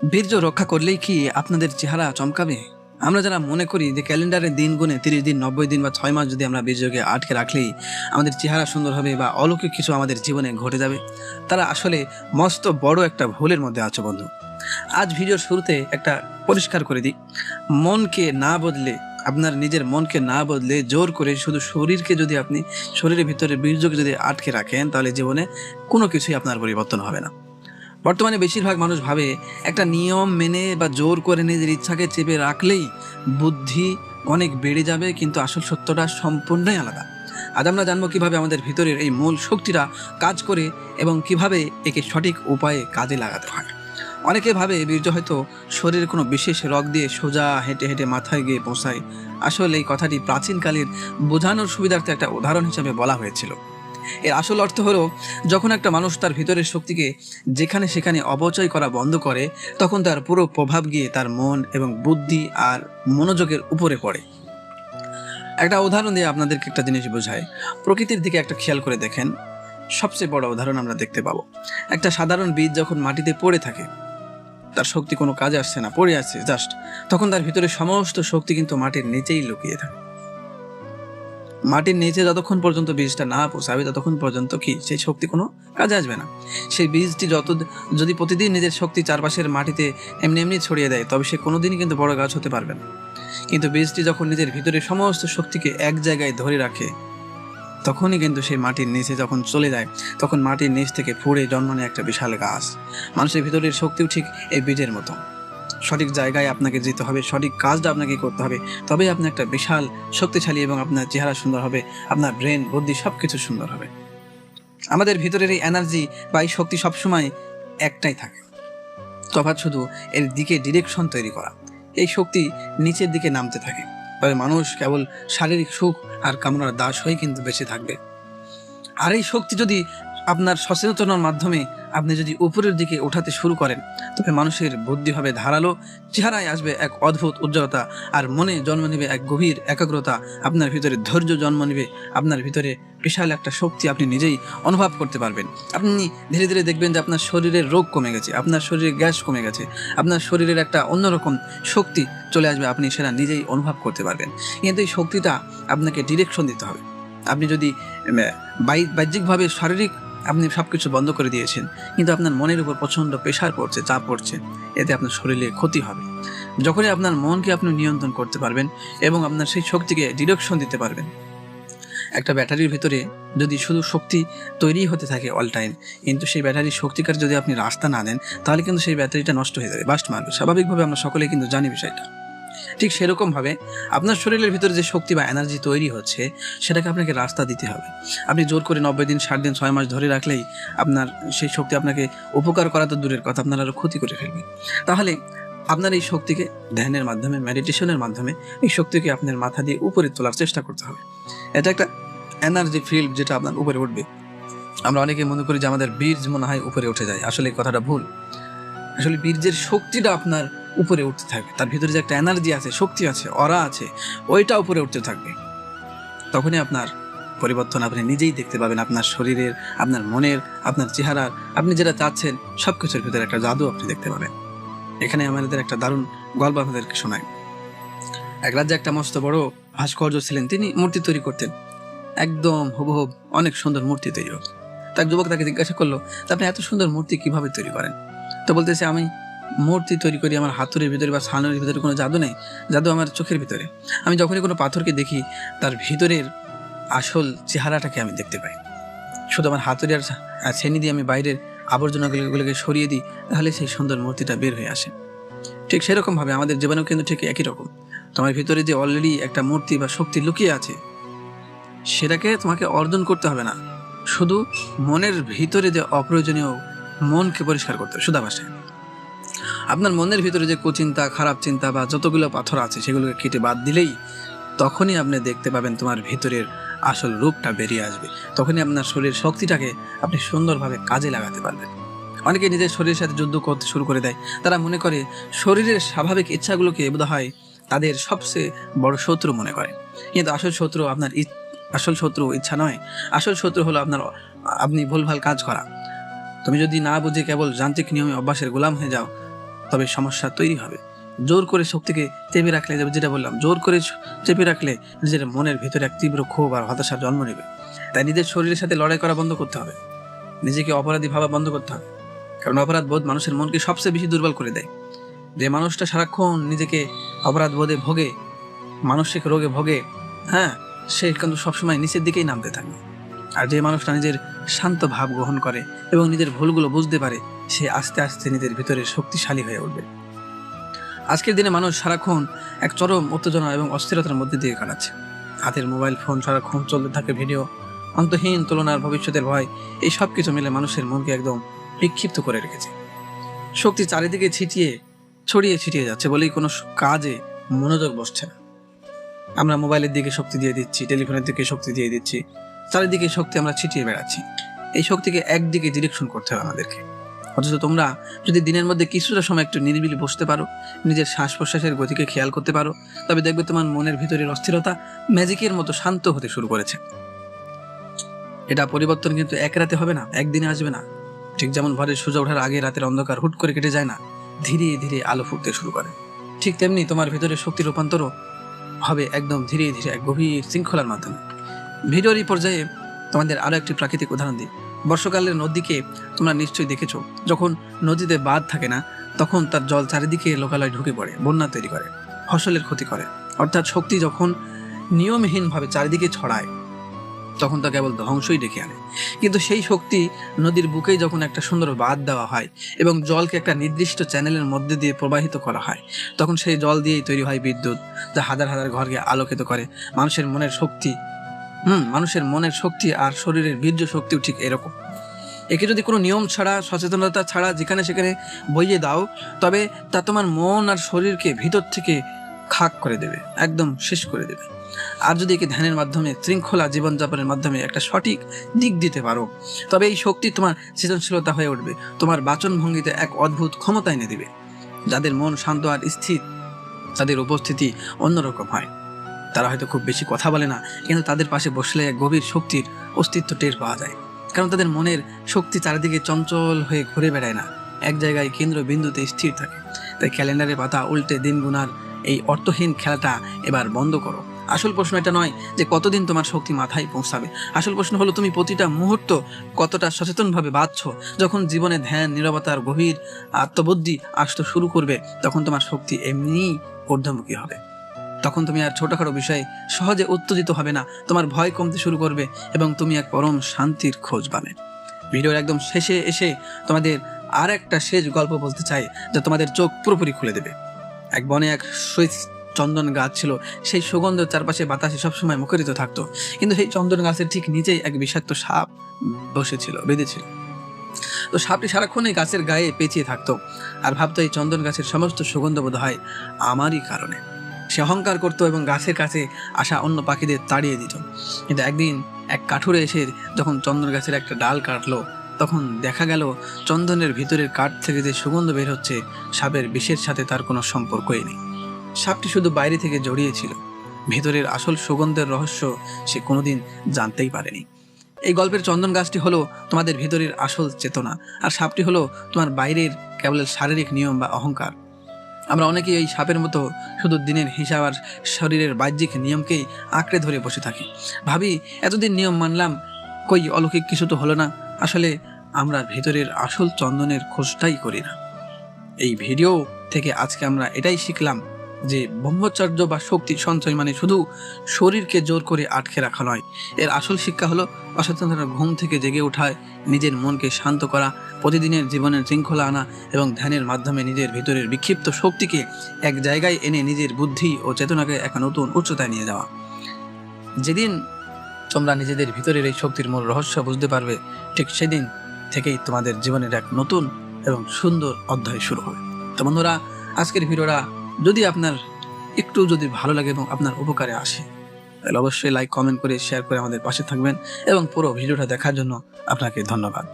বীর্য রক্ষা করলেই কি আপনাদের চেহারা চমকাবে? আমরা যারা মনে করি যে ক্যালেন্ডারে দিন গুনে 30 দিন, 90 দিন বা 6 মাস যদি আমরা বীর্যকে আটকে রাখলেই আমাদের চেহারা সুন্দর হবে বা অলৌকিক কিছু আমাদের জীবনে ঘটে যাবে, তারা আসলে মস্ত বড় একটা ভুলের মধ্যে আছো বন্ধু। আজ ভিডিওর শুরুতে একটা পরিষ্কার করে দিই, মনকে না বদলে, আপনার নিজের মনকে না বদলে জোর করে শুধু শরীরকে যদি আপনি শরীরের ভিতরে বীর্যকে যদি আটকে রাখেন, তাহলে জীবনে কোনো কিছুই আপনার পরিবর্তন হবে না। বর্তমানে বেশিরভাগ মানুষ ভাবে একটা নিয়ম মেনে বা জোর করে নিজের ইচ্ছাকে চেপে রাখলেই বুদ্ধি অনেক বেড়ে যাবে, কিন্তু আসল সত্যটা সম্পূর্ণই আলাদা। আজ আমরা জানবো কিভাবে আমাদের ভিতরের এই মূল শক্তিটা কাজ করে এবং কিভাবে একে সঠিক উপায়ে কাজে লাগাতে হয়। অনেকে ভাবে বীর্য হয়তো শরীরের কোনো বিশেষ রগ দিয়ে সোজা হেঁটে হেঁটে মাথায় গিয়ে পৌঁছায়। আসলে এই কথাটি প্রাচীনকালের বোঝানোর সুবিধার্থে একটা উদাহরণ হিসেবে বলা হয়েছিল। এর আসল অর্থ হলো, যখন একটা মানুষ তার ভিতরের শক্তিকে যেখানে সেখানে অপচয় করা বন্ধ করে, তখন তার পুরো প্রভাব গিয়ে তার মন এবং বুদ্ধি আর মনোযোগের উপরে পড়ে। একটা উদাহরণ দিয়ে আপনাদেরকে একটা জিনিস বোঝায়। প্রকৃতির দিকে একটা খেয়াল করে দেখেন, সবচেয়ে বড় উদাহরণ আমরা দেখতে পাবো। একটা সাধারণ বীজ যখন মাটিতে পড়ে থাকে, তার শক্তি কোনো কাজে আসছে না, পড়ে আছে জাস্ট, তখন তার ভিতরে সমস্ত শক্তি কিন্তু মাটির নিচেই লুকিয়ে থাকে। মাটির নিচে যতক্ষণ পর্যন্ত বীজটা না পৌঁছাবে, ততক্ষণ পর্যন্ত কি সেই শক্তি কোনো কাজে আসবে না। সেই বীজটি যদি প্রতিদিন নিজের শক্তি চারপাশের মাটিতে এমনি এমনি ছড়িয়ে দেয়, তবে সে কোনোদিনই কিন্তু বড় গাছ হতে পারবে না। কিন্তু বীজটি যখন নিজের ভিতরে সমস্ত শক্তিকে এক জায়গায় ধরে রাখে, তখনই কিন্তু সেই মাটির নিচে যখন চলে যায়, তখন মাটির নিচ থেকে ফুঁড়ে জন্ম নেয় একটা বিশাল গাছ। মানুষের ভিতরের শক্তিও ঠিক এই বীজের মতো। সঠিক জায়গায় আপনাকে যেতে হবে, সঠিক কাজটা আপনাকে করতে হবে, তবেই আপনি একটা বিশাল শক্তিশালী এবং আপনার চেহারা সুন্দর হবে, আপনার ব্রেন বুদ্ধি সব কিছু সুন্দর হবে। আমাদের ভিতরের এই এনার্জি বা এই শক্তি সবসময় একটাই থাকে, তফাৎ শুধু এর দিকে ডিরেকশন তৈরি করা। এই শক্তি নিচের দিকে নামতে থাকে, তবে মানুষ কেবল শারীরিক সুখ আর কামনার দাস হয়ে কিন্তু বেঁচে থাকবে। আর এই শক্তি যদি আপনার সচেতনার মাধ্যমে আপনি যদি উপরের দিকে ওঠাতে শুরু করেন, তবে মানুষের বুদ্ধি হবে ধারালো, চেহারায় আসবে এক অদ্ভুত উজ্জ্বলতা, আর মনে জন্ম নেবে এক গভীর একাগ্রতা। আপনার ভিতরে ধৈর্য জন্ম নেবে, আপনার ভিতরে বিশাল একটা শক্তি আপনি নিজেই অনুভব করতে পারবেন। আপনি ধীরে ধীরে দেখবেন যে আপনার শরীরের রোগ কমে গেছে, আপনার শরীরের গ্যাস কমে গেছে, আপনার শরীরের একটা অন্যরকম শক্তি চলে আসবে, আপনি সেটা নিজেই অনুভব করতে পারবেন। কিন্তু এই শক্তিটা আপনাকে ডিরেকশন দিতে হবে। আপনি যদি বাহ্যিকভাবে শারীরিক আপনি সব কিছু বন্ধ করে দিয়েছেন, কিন্তু আপনার মনের উপর প্রচণ্ড প্রেশার পড়ছে, চাপ পড়ছে, এতে আপনার শরীরে ক্ষতি হবে। যখনই আপনার মনকে আপনি নিয়ন্ত্রণ করতে পারবেন এবং আপনার সেই শক্তিকে ডিরেকশন দিতে পারবেন। একটা ব্যাটারির ভিতরে যদি শুধু শক্তি তৈরি হতে থাকে অল টাইম, কিন্তু সেই ব্যাটারির শক্তিকার যদি আপনি রাস্তা না দেন, তাহলে কিন্তু সেই ব্যাটারিটা নষ্ট হয়ে যাবে, বাস্ট মারবে। স্বাভাবিকভাবে আমরা সকলেই কিন্তু জানি বিষয়টা। ঠিক সেরকমভাবে আপনার শরীরের ভিতরে যে শক্তি বা এনার্জি তৈরি হচ্ছে, সেটাকে আপনাকে রাস্তা দিতে হবে। আপনি জোর করে 90 দিন, 60 দিন, 6 মাস ধরে রাখলেই আপনার সেই শক্তি আপনাকে উপকার করা তো দূরের কথা, আপনার আরও ক্ষতি করে ফেলবে। তাহলে আপনার এই শক্তিকে ধ্যানের মাধ্যমে, মেডিটেশনের মাধ্যমে এই শক্তিকে আপনার মাথা দিয়ে উপরে তোলার চেষ্টা করতে হবে। এটা একটা এনার্জি ফিল্ড যেটা আপনার উপরে উঠবে। আমরা অনেকে মনে করি যে আমাদের বীর্য মনে হয় উপরে উঠে যায়, আসলে এই কথাটা ভুল। আসলে বীর্যের শক্তিটা আপনার উপরে উঠতে থাকবে, তার ভিতরে যে একটা এনার্জি আছে, শক্তি আছে, অরা আছে, ওইটা উপরে উঠতে থাকবে। তখনই আপনার পরিবর্তন আপনি নিজেই দেখতে পাবেন। আপনার শরীরের, আপনার মনের, আপনার চেহারার, আপনি যেটা চাচ্ছেন সব কিছুর ভিতরে একটা জাদু আপনি দেখতে পাবেন। এখানে আমাদের একটা দারুণ গল্প আপনাদেরকে শোনাই। এক রাজ্যে একটা মস্ত বড় ভাস্কর্য ছিলেন, তিনি মূর্তি তৈরি করতেন, একদম হুবহুব অনেক সুন্দর মূর্তি তৈরি হতো। তার যুবক তাকে জিজ্ঞাসা করলো, আপনি এত সুন্দর মূর্তি কিভাবে তৈরি করেন? তো বলতেছে, আমি মূর্তি তৈরি করি, আমার হাতুড়ির ভিতরে বা ছানুর ভিতরে কোনো জাদু নেই, জাদু আমার চোখের ভিতরে। আমি যখনই কোনো পাথরকে দেখি, তার ভিতরের আসল চেহারাটাকে আমি দেখতে পাই। শুধু আমার হাতুড়ি আর ছেনি দিয়ে আমি বাইরের আবর্জনাগুলোকে সরিয়ে দিই, তাহলে সেই সুন্দর মূর্তিটা বের হয়ে আসে। ঠিক সেরকমভাবে আমাদের জীবনেও কিন্তু ঠিক একই রকম। তোমার ভিতরে যে অলরেডি একটা মূর্তি বা শক্তি লুকিয়ে আছে, সেটাকে তোমাকে অর্জন করতে হবে না, শুধু মনের ভিতরে যে অপ্রয়োজনীয় মনকে পরিষ্কার করতে হবে। সুধা ভাষায় আপনার মনের ভিতরে যে কুচিন্তা, খারাপ চিন্তা বা যতগুলো পাথর আছে, সেগুলোকে কেটে বাদ দিলেই তখনই আপনি দেখতে পাবেন তোমার ভিতরের আসল রূপটা বেরিয়ে আসবে। তখনই আপনার শরীরের শক্তিটাকে আপনি সুন্দরভাবে কাজে লাগাতে পারবেন। অনেকে নিজের শরীরের সাথে যুদ্ধ করতে শুরু করে দেয়। তারা মনে করে শরীরের স্বাভাবিক ইচ্ছাগুলোকে বোধহয় তাদের সবচেয়ে বড় শত্রু মনে করে, কিন্তু আসল শত্রু আসল শত্রু ইচ্ছা নয়। আসল শত্রু হলো আপনি ভুলভাল কাজ করা। তুমি যদি না বুঝে কেবল যান্ত্রিক নিয়মে অভ্যাসের গোলাম হয়ে যাও, তবে সমস্যা তৈরি হবে। জোর করে শক্তিকে চেপে রাখলে, যেটা বললাম, জোর করে চেপে রাখলে নিজের মনের ভিতরে এক তীব্র ক্ষোভ আর হতাশার জন্ম নেবে। তাই নিজের শরীরের সাথে লড়াই করা বন্ধ করতে হবে, নিজেকে অপরাধী ভাবা বন্ধ করতে হবে। কারণ অপরাধ বোধ মানুষের মনকে সবচেয়ে বেশি দুর্বল করে দেয়। যে মানুষটা সারাক্ষণ নিজেকে অপরাধ বোধে ভোগে, মানসিক রোগে ভোগে, হ্যাঁ, সে কিন্তু সবসময় নিচের দিকেই নামতে থাকবে। আর যে মানুষটা নিজের শান্ত ভাব গ্রহণ করে এবং নিজের ভুলগুলো বুঝতে পারে, সে আস্তে আস্তে নিজের ভিতরে শক্তিশালী হয়ে উঠবে। আজকের দিনে মানুষ সারাক্ষণ এক চরম উত্তেজনা এবং অস্থিরতার মধ্যে দিয়ে কাটাচ্ছে। হাতের মোবাইল ফোন সারাক্ষণ চলতে থাকে, ভিডিও, অন্তহীন তুলনার, ভবিষ্যতের ভয়, এই সব কিছু মিলে মানুষের মনকে একদম বিক্ষিপ্ত করে রেখেছে। শক্তি চারিদিকে ছড়িয়ে ছিটিয়ে যাচ্ছে বলেই কোনো কাজে মনোযোগ বসছে না। আমরা মোবাইলের দিকে শক্তি দিয়ে দিচ্ছি, টেলিফোনের দিকে শক্তি দিয়ে দিচ্ছি, চারিদিকে শক্তি আমরা ছিটিয়ে বেড়াচ্ছি। এই শক্তিকে একদিকে ডিরেকশন করতে হবে আমাদেরকে। অথচ তোমরা যদি দিনের মধ্যে কিছুটা সময় একটু নিরিবিলি বসতে পারো, নিজের শ্বাস প্রশ্বাসের গতিকে খেয়াল করতে পারো, তবে দেখবে তোমার মনের ভিতরের অস্থিরতা ম্যাজিকের মতো শান্ত হতে শুরু করেছে। এটা পরিবর্তন কিন্তু এক রাতে হবে না, একদিনে আসবে না। ঠিক যেমন ভোরের সূর্য ওঠার আগে রাতের অন্ধকার হুট করে কেটে যায় না, ধীরে ধীরে আলো ফুটতে শুরু করে, ঠিক তেমনি তোমার ভিতরে শক্তি রূপান্তরও হবে একদম ধীরে ধীরে এক গভীর শৃঙ্খলার মাধ্যমে। ভিডিওর এই পর্যায়ে তোমাদের আরো একটি প্রাকৃতিক উদাহরণ দিই। বর্ষাকালের নদীকে তোমরা নিশ্চয়ই দেখেছো, যখন নদীতে বাঁধ থাকে না, তখন তার জল চারিদিকে লোকালয় ঢুকে পড়ে, বন্যা তৈরি করে, ফসলের ক্ষতি করে। অর্থাৎ শক্তি যখন নিয়মহীনভাবে চারিদিকে ছড়ায়, তখন তা কেবল ধ্বংসই ডেকে আনে। কিন্তু সেই শক্তি নদীর বুকেই যখন একটা সুন্দর বাঁধ দেওয়া হয় এবং জলকে একটা নির্দিষ্ট চ্যানেলের মধ্যে দিয়ে প্রবাহিত করা হয়, তখন সেই জল দিয়েই তৈরি হয় বিদ্যুৎ, যা হাজার হাজার ঘরকে আলোকিত করে। মানুষের মনের শক্তি আর শরীরের বীর্য শক্তিও ঠিক এরকম। একে যদি কোনো নিয়ম ছাড়া, সচেতনতা ছাড়া যেখানে সেখানে বইয়ে দাও, তবে তা তোমার মন আর শরীরকে ভিতর থেকে খাক করে দেবে, একদম শেষ করে দেবে। আর যদি একে ধ্যানের মাধ্যমে, শৃঙ্খলা জীবনযাপনের মাধ্যমে একটা সঠিক দিক দিতে পারো, তবে এই শক্তি তোমার সৃজনশীলতা হয়ে উঠবে, তোমার বাচন ভঙ্গিতে এক অদ্ভুত ক্ষমতা এনে দিবে। যাদের মন শান্ত আর স্থির, তাদের উপস্থিতি অন্যরকম হয়। তারা হয়তো খুব বেশি কথা বলে না, কিন্তু তাদের পাশে বসলে এক গভীর শক্তির অস্তিত্ব টের পাওয়া যায়। কারণ তাদের মনের শক্তি চারিদিকে চঞ্চল হয়ে ঘুরে বেড়ায় না, এক জায়গায় কেন্দ্রবিন্দুতে স্থির থাকে। তাই ক্যালেন্ডারের পাতা উল্টে দিন গুনার এই অর্থহীন খেলাটা এবার বন্ধ করো। আসল প্রশ্ন এটা নয় যে কতদিন তোমার শক্তি মাথায় পৌঁছাবে, আসল প্রশ্ন হলো তুমি প্রতিটা মুহূর্ত কতটা সচেতনভাবে বাঁচছ। যখন জীবনে ধ্যান, নীরবতার গভীর আত্মবুদ্ধি আসতে শুরু করবে, তখন তোমার শক্তি এমনিই ঊর্ধ্বমুখী হবে। তখন তুমি আর ছোটখাটো বিষয়ে সহজে উত্তেজিত হবে না, তোমার ভয় কমতে শুরু করবে এবং তুমি এক পরম শান্তির খোঁজ পাবে। ভিডিওর একদম শেষে এসে তোমাদের আর একটা শেষ গল্প বলতে চাই, যা তোমাদের চোখ পুরোপুরি খুলে দেবে। এক বনে এক চন্দন গাছ ছিল, সেই সুগন্ধ চারপাশে বাতাসে সবসময় মুখরিত থাকতো। কিন্তু সেই চন্দন গাছের ঠিক নিচেই এক বিষাক্ত সাপ বেঁধেছিল। তো সাপটি সারাক্ষণ এই গাছের গায়ে পেঁচিয়ে থাকতো আর ভাবতো এই চন্দন গাছের সমস্ত সুগন্ধ বোধ হয় আমারই কারণে। সে অহংকার করতো এবং গাছের কাছে আসা অন্য পাখিদের তাড়িয়ে দিত। কিন্তু একদিন এক কাঠুরে এসে যখন চন্দন গাছের একটা ডাল কাটলো, তখন দেখা গেল চন্দনের ভিতরের কাঠ থেকে যে সুগন্ধ বের হচ্ছে, সাপের বিষের সাথে তার কোনো সম্পর্কই নেই। সাপটি শুধু বাইরে থেকে জড়িয়েছিল, ভিতরের আসল সুগন্ধের রহস্য সে কোনোদিন জানতেই পারেনি। এই গল্পের চন্দন গাছটি হলো তোমাদের ভিতরের আসল চেতনা, আর সাপটি হলো তোমার বাইরের কেবল শারীরিক নিয়ম বা অহংকার। আমরা অনেকেই এই সাপের মতো শুধু দিনের হিসাব আর শরীরের বাহ্যিক নিয়মকেই আঁকড়ে ধরে বসে থাকি। ভাবি এতদিন নিয়ম মানলাম, কই অলৌকিক কিছু তো হলো না। আসলে আমরা ভিতরের আসল চন্দনের খোঁজটাই করি না। এই ভিডিও থেকে আজকে আমরা এটাই শিখলাম যে ব্রহ্মচর্য বা শক্তি সঞ্চয় মানে শুধু শরীরকে জোর করে আটকে রাখা নয়। এর আসল শিক্ষা হলো অসচেতনতার ঘুম থেকে জেগে ওঠায়, নিজের মনকে শান্ত করা, প্রতিদিনের জীবনের শৃঙ্খলা আনা এবং ধ্যানের মাধ্যমে নিজের ভিতরের বিক্ষিপ্ত শক্তিকে এক জায়গায় এনে নিজের বুদ্ধি ও চেতনাকে এক নতুন উচ্চতায় নিয়ে যাওয়া। যেদিন তোমরা নিজেদের ভিতরের এই শক্তির মূল রহস্য বুঝতে পারবে, ঠিক সেদিন থেকেই তোমাদের জীবনের এক নতুন এবং সুন্দর অধ্যায় শুরু হবে। তো বন্ধুরা, আজকের ভিডিওটা যদি আপনার একটু ভালো লাগে এবং আপনার উপকারে আসে, তাহলে অবশ্যই লাইক, কমেন্ট করে, শেয়ার করে আমাদের পাশে থাকবেন এবং পুরো ভিডিওটা দেখার জন্য আপনাকে ধন্যবাদ।